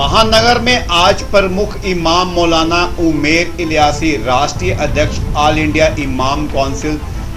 महानगर में आज प्रमुख इमाम मौलाना उमेर इलियासी राष्ट्रीय अध्यक्ष ऑल इंडिया इमाम काउंसिल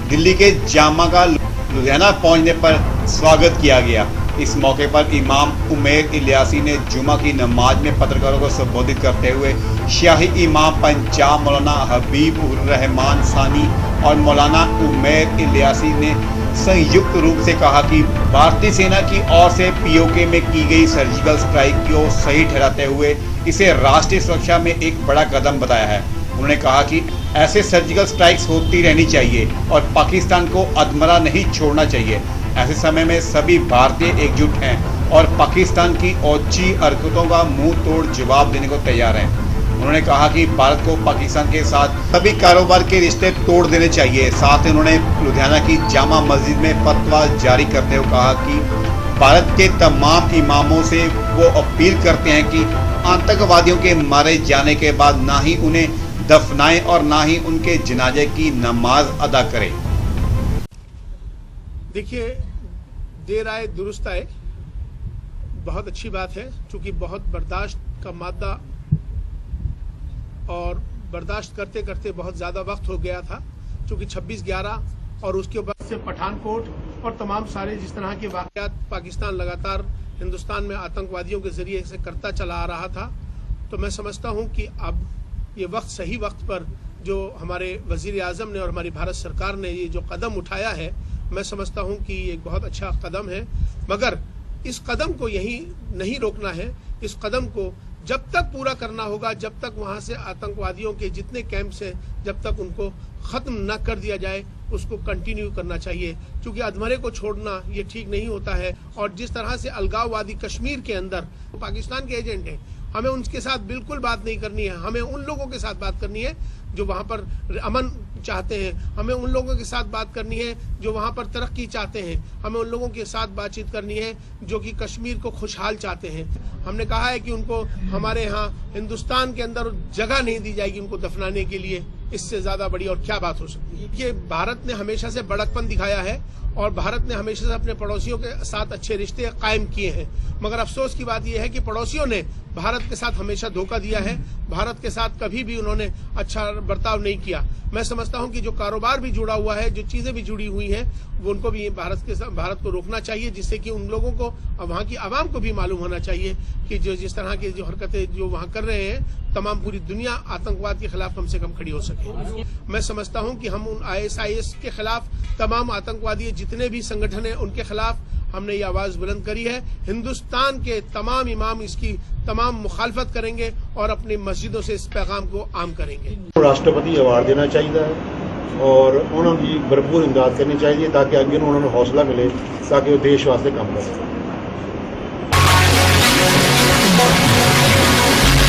दिल्ली के जामा का लुधियाना पहुंचने पर स्वागत किया गया। इस मौके पर इमाम उमेर इलियासी ने जुमा की नमाज में पत्रकारों को संबोधित करते हुए शाही इमाम पंजाब मौलाना हबीब उर रहमान सानी और मौलाना उमेर इलियासी ने संयुक्त रूप से कहा कि भारतीय सेना की ओर से पीओके में की गई सर्जिकल स्ट्राइक को सही ठहराते हुए इसे राष्ट्रीय सुरक्षा में एक बड़ा कदम बताया है। उन्होंने कहा कि ऐसे सर्जिकल स्ट्राइक्स होती रहनी चाहिए और पाकिस्तान को अधमरा नहीं छोड़ना चाहिए। ऐसे समय में सभी भारतीय एकजुट हैं और पाकिस्तान की ओछी हरकतों का मुंह तोड़ जवाब देने को तैयार हैं। उन्होंने कहा कि भारत को पाकिस्तान के साथ सभी कारोबार के रिश्ते तोड़ देने चाहिए। साथ ही उन्होंने लुधियाना की जामा मस्जिद में फतवा जारी करते हुए कहा कि भारत के तमाम इमामों से वो अपील करते हैं कि आतंकवादियों के मारे जाने के बाद ना ही उन्हें दफनाएं और ना ही उनके जनाजे की नमाज अदा करें। देखिए, देर आए दुरुस्त आए, बहुत अच्छी बात है। चूंकि बहुत बर्दाश्त का मादा और बर्दाश्त करते करते बहुत ज्यादा वक्त हो गया था। चूंकि 26/11 और उसके बाद से पठानकोट और तमाम सारे जिस तरह के वाकयात पाकिस्तान लगातार हिंदुस्तान में आतंकवादियों के जरिए से करता चला आ रहा था, तो मैं समझता हूं कि अब ये वक्त सही वक्त पर जो हमारे वजीर आजम ने और हमारी भारत सरकार ने ये जो कदम उठाया है, मैं समझता हूं कि एक बहुत अच्छा कदम है। मगर इस कदम को यही नहीं रोकना है। इस कदम को जब तक पूरा करना होगा, जब तक वहां से आतंकवादियों के जितने कैंप्स हैं, जब तक उनको खत्म न कर दिया जाए, उसको कंटिन्यू करना चाहिए। क्योंकि अधमरे को छोड़ना ये ठीक नहीं होता है। और जिस तरह से अलगाववादी कश्मीर के अंदर पाकिस्तान के एजेंट हैं, हमें उनके साथ बिल्कुल बात नहीं करनी है। हमें उन लोगों के साथ बात करनी है जो वहां पर अमन चाहते हैं। हमें उन लोगों के साथ बात करनी है जो वहां पर तरक्की चाहते हैं। हमें उन लोगों के साथ बातचीत करनी है जो कि कश्मीर को खुशहाल चाहते हैं। हमने कहा है कि उनको हमारे यहाँ हिंदुस्तान के अंदर जगह नहीं दी जाएगी उनको दफनाने के लिए। इससे ज्यादा बड़ी और क्या बात हो सकती है। ये भारत ने हमेशा से बड़कपन दिखाया है और भारत ने हमेशा से अपने पड़ोसियों के साथ अच्छे रिश्ते कायम किए हैं। मगर अफसोस की बात यह है कि पड़ोसियों ने भारत के साथ हमेशा धोखा दिया है। भारत के साथ कभी भी उन्होंने अच्छा बर्ताव नहीं किया। मैं समझता हूं कि जो कारोबार भी जुड़ा हुआ है, जो चीजें भी जुड़ी हुई हैं, वो उनको भी भारत को रोकना चाहिए, जिससे कि उन लोगों को, वहां की आवाम को भी मालूम होना चाहिए कि जो जिस तरह की जो हरकतें जो वहां कर रहे हैं, तमाम पूरी दुनिया आतंकवाद के खिलाफ कम से कम खड़ी हो सके। मैं समझता हूं कि हम उन ISIS के खिलाफ, तमाम आतंकवादी जितने भी संगठन हैं, उनके खिलाफ हमने ये आवाज बुलंद करी है। हिंदुस्तान के तमाम इमाम इसकी तमाम मुखालफत करेंगे और अपनी मस्जिदों से इस पैगाम को आम करेंगे। राष्ट्रपति अवार्ड देना चाहिए और उन्होंने भरपूर इमदाद करनी चाहिए ताकि अगे उन्होंने हौसला मिले ताकि वो देश वास्ते काम करें।